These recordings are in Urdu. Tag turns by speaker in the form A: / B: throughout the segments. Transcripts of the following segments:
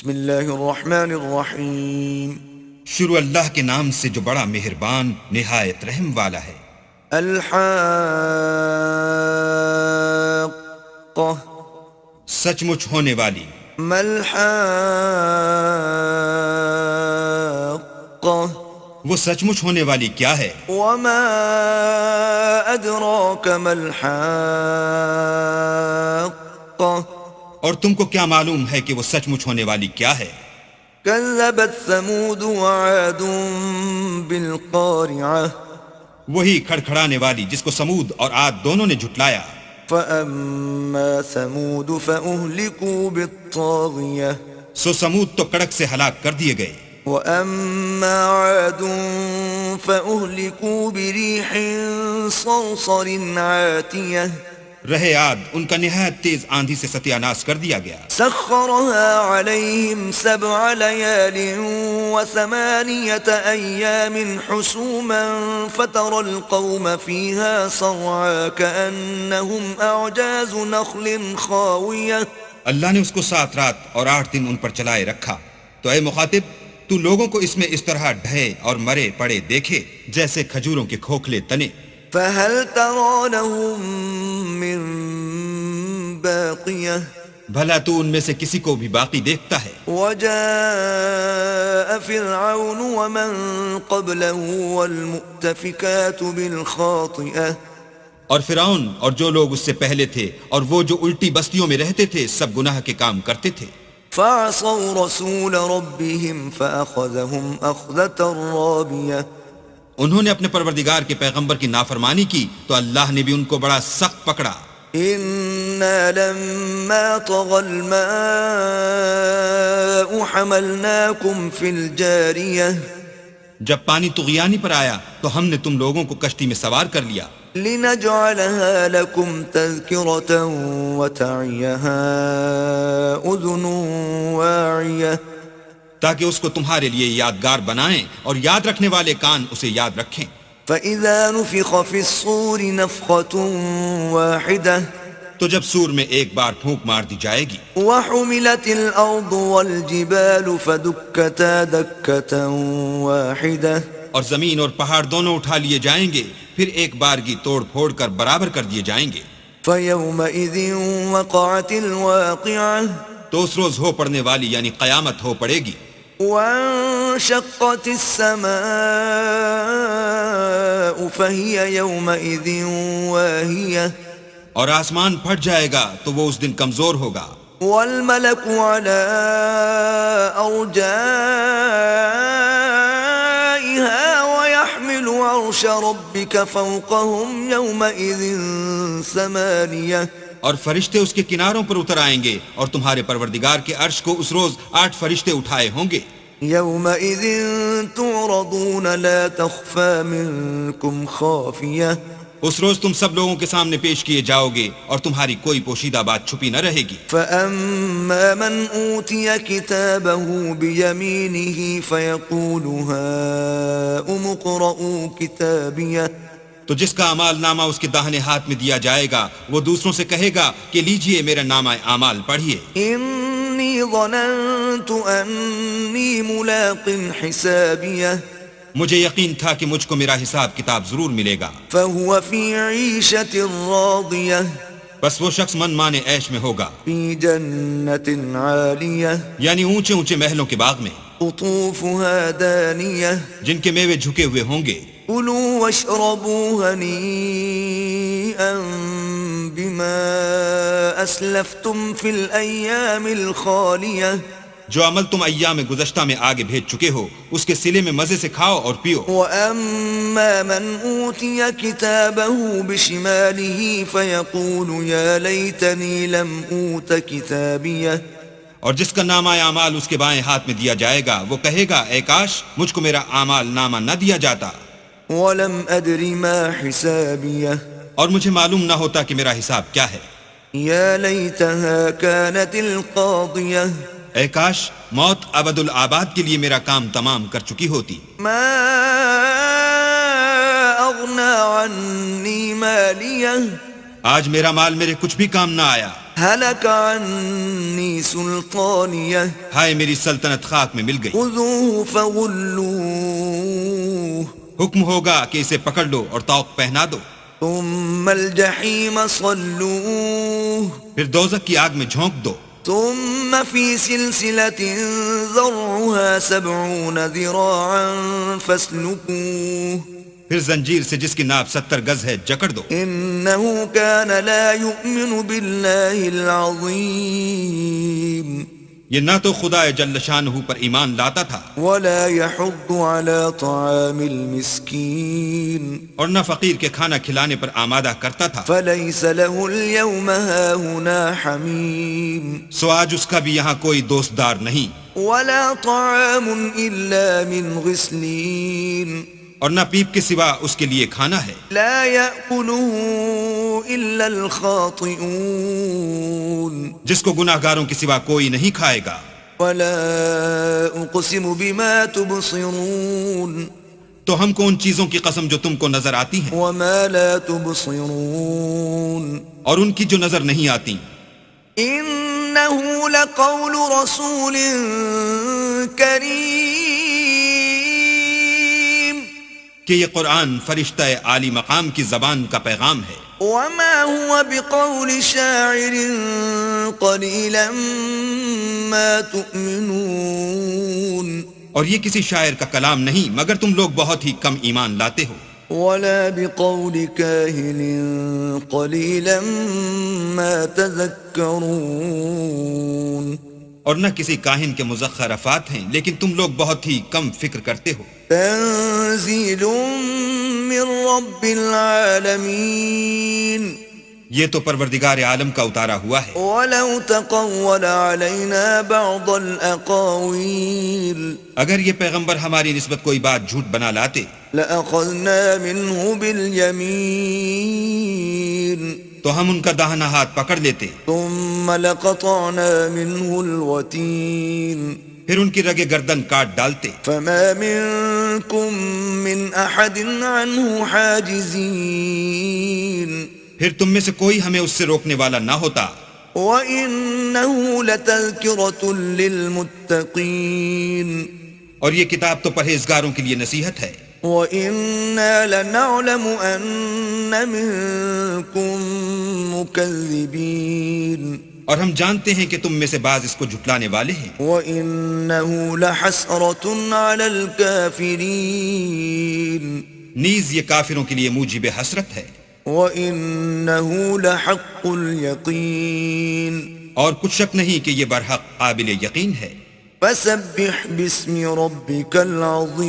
A: بسم اللہ الرحمن الرحیم.
B: شروع اللہ کے نام سے جو بڑا مہربان نہایت رحم والا ہے.
A: الحاقہ
B: سچ مچ ہونے والی.
A: ما الحاقہ
B: وہ سچ مچ ہونے والی کیا ہے؟
A: وما ادراک ما الحاقہ
B: اور تم کو کیا معلوم ہے کہ وہ سچ مچ ہونے والی کیا ہے؟
A: كذبت ثمود وعاد بالقارعة
B: وہی کھڑکھڑانے والی جس کو سمود اور عاد دونوں نے جھٹلایا.
A: فأما ثمود فأهلكوا بالطاغية
B: سو سمود تو کڑک سے ہلاک کر دیے گئے.
A: وأما عاد فأهلكوا بريح صرصر عاتية
B: رہے عاد ان کا نہایت تیز آندھی سے ستیہ ناش کر دیا گیا.
A: سخرها عليهم 7 ليال و8 أيام حسوما فترى القوم فيها صرعا كأنهم أعجاز نخل خاوية.
B: اللہ نے اس کو 7 رات اور 8 دن ان پر چلائے رکھا. تو اے مخاطب تو لوگوں کو اس میں اس طرح ڈھے اور مرے پڑے دیکھے جیسے کھجوروں کے کھوکھلے تنے.
A: فهل ترى لهم من باقية
B: بھلا تو ان میں سے کسی کو بھی باقی دیکھتا ہے؟
A: وجاء فرعون ومن قبله والمؤتفكات بالخاطئة
B: اور فرعون اور جو لوگ اس سے پہلے تھے اور وہ جو الٹی بستیوں میں رہتے تھے سب گناہ کے کام کرتے تھے.
A: فعصوا رسول ربهم فأخذهم أخذة رابية.
B: انہوں نے اپنے پروردگار کے پیغمبر کی نافرمانی کی تو اللہ نے بھی ان کو بڑا سخت پکڑا.
A: إنا لما طغى الماء حملناكم في الجارية
B: جب پانی طغیانی پر آیا تو ہم نے تم لوگوں کو کشتی میں سوار کر لیا.
A: لنجعلها لكم تذكرة وتعيها أذن واعية
B: تاکہ اس کو تمہارے لیے یادگار بنائیں اور یاد رکھنے والے کان اسے یاد رکھیں.
A: فإذا نفخ في الصور نفخة واحدة
B: تو جب سور میں ایک بار پھونک مار دی جائے گی.
A: وحملت الأرض والجبال فدكتا دكة واحدة
B: اور زمین اور پہاڑ دونوں اٹھا لیے جائیں گے پھر ایک بارگی توڑ پھوڑ کر برابر کر دیے جائیں گے.
A: فيومئذ وقعت الواقعة
B: تو اس روز ہو پڑنے والی یعنی قیامت ہو پڑے گی.
A: وانشقت السماء فهي يومئذ واهية
B: اور آسمان پھٹ جائے گا تو وہ اس دن کمزور ہوگا.
A: والملك على أرجائها ويحمل عرش ربك فوقهم يومئذ 8
B: اور فرشتے اس کے کناروں پر اتر آئیں گے اور تمہارے پروردگار کے عرش کو اس روز 8 فرشتے اٹھائے ہوں گے.
A: يومئذ تعرضون لا تخفى منكم خافية.
B: اس روز تم سب لوگوں کے سامنے پیش کیے جاؤ گے اور تمہاری کوئی پوشیدہ بات چھپی نہ رہے گی.
A: فأما من أوتي كتابه بيمينه فيقول هاؤم اقرءوا كتابيه.
B: تو جس کا اعمال نامہ اس کے داہنے ہاتھ میں دیا جائے گا وہ دوسروں سے کہے گا کہ لیجئے میرا نامہ اعمال پڑھیے.
A: إني ظننت أني ملاق حسابيه.
B: مجھے یقین تھا کہ مجھ کو میرا حساب کتاب ضرور ملے گا.
A: فهو في عيشة راضية.
B: بس وہ شخص من مانے عیش میں ہوگا
A: في جنة عالية
B: یعنی اونچے اونچے محلوں کے باغ میں
A: قطوفها دانية.
B: جن کے میوے جھکے ہوئے ہوں گے.
A: كلوا واشربوا هنيئا بما أسلفتم في الأيام الخالية.
B: جو عمل تم ایام گزشتہ میں آگے بھیج چکے ہو اس کے صلے میں مزے سے کھاؤ اور پیو.
A: وأما من أوتي كتابه بشماله فيقول يا ليتني لم أوت كتابيه.
B: اور جس کا نامہ اعمال اس کے بائیں ہاتھ میں دیا جائے گا وہ کہے گا اے کاش مجھ کو میرا اعمال نامہ نہ دیا جاتا.
A: ولم أدر ما حسابيه.
B: اور مجھے معلوم نہ ہوتا کہ میرا حساب کیا ہے.
A: يا ليتها كانت القاضية.
B: اے کاش موت ابد الآباد کے لیے میرا کام تمام کر چکی ہوتی.
A: ما أغنى عني ماليه.
B: آج میرا مال میرے کچھ بھی کام نہ آیا.
A: هلك عني سلطانيه
B: ہائے میری سلطنت خاک میں مل گئی.
A: خذوه فغلوه
B: حکم ہوگا کہ اسے پکڑ لو اور طوق پہنا دو.
A: ثم الجحيم صلوه
B: پھر دوزخ کی آگ میں جھونک دو.
A: ثم في سلسلة ذرعها 70 ذراعا فاسلكوه
B: پھر زنجیر سے جس کی ناپ 70 گز ہے جکڑ دو.
A: إنه كان لا يؤمن بالله العظيم
B: یہ نہ تو خدا جل شانہ پر ایمان لاتا تھا
A: ولا يحض على طعام المسكين
B: اور نہ فقیر کے کھانا کھلانے پر آمادہ کرتا تھا.
A: فليس له اليوم هاهنا حميم
B: سو آج اس کا بھی یہاں کوئی دوستدار نہیں
A: ولا طعام إلا من غسلين
B: اور نہ پیپ کے سوا اس کے لیے کھانا ہے.
A: لا يأكله إلا الخاطئون
B: جس کو گناہ گاروں کے سوا کوئی نہیں کھائے گا.
A: ولا أقسم بما تبصرون
B: تو ہم کو ان چیزوں کی قسم جو تم کو نظر آتی ہیں
A: وما لا تبصرون
B: اور ان کی جو نظر نہیں آتی.
A: إنه لقول رسول كريم
B: کہ یہ قرآن فرشتہ عالی مقام کی زبان کا پیغام ہے.
A: وما هو بقول شاعر قليلا ما تؤمنون
B: اور یہ کسی شاعر کا کلام نہیں مگر تم لوگ بہت ہی کم ایمان لاتے ہو.
A: ولا بقول كاهن قليلا ما تذكرون
B: اور نہ کسی کاہن کے مزخرفات ہیں لیکن تم لوگ بہت ہی کم فکر کرتے ہو.
A: تنزيل من رب العالمين
B: یہ تو پروردگار عالم کا اتارا ہوا ہے.
A: ولو تقول علينا بعض الأقاويل
B: اگر یہ پیغمبر ہماری نسبت کوئی بات جھوٹ بنا لاتے
A: لأخذنا منه باليمين
B: تو ہم ان کا داہنا ہاتھ پکڑ لیتے
A: ثم لقطعنا منه الوتين
B: پھر ان کی رگے گردن کاٹ ڈالتے.
A: فما منكم من أحد عنه حاجزين
B: پھر تم میں سے کوئی ہمیں اس سے روکنے والا نہ ہوتا.
A: وَإِنَّهُ لَتَذْكِرَةٌ لِّلْمُتَّقِينَ
B: اور یہ کتاب تو پرہیزگاروں کے لیے نصیحت ہے.
A: وَإِنَّا لَنَعْلَمُ أَنَّ مِنكُم مُّكَذِّبِينَ
B: اور ہم جانتے ہیں کہ تم میں سے بعض اس کو جھٹلانے والے ہیں.
A: وَإِنَّهُ لَحَسْرَةٌ عَلَى الْكَافِرِينَ
B: نیز یہ کافروں کے لیے موجب حسرت ہے.
A: وَإِنَّهُ لَحَقُّ الْيَقِينِ
B: اور کچھ شک نہیں کہ یہ برحق قابل یقین ہے.
A: فَسَبِّحْ بِاسْمِ رَبِّكَ الْعَظِيمِ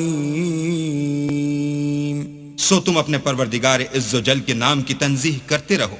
B: سو تم اپنے پروردگار عز و جل کے نام کی تنزیح کرتے رہو.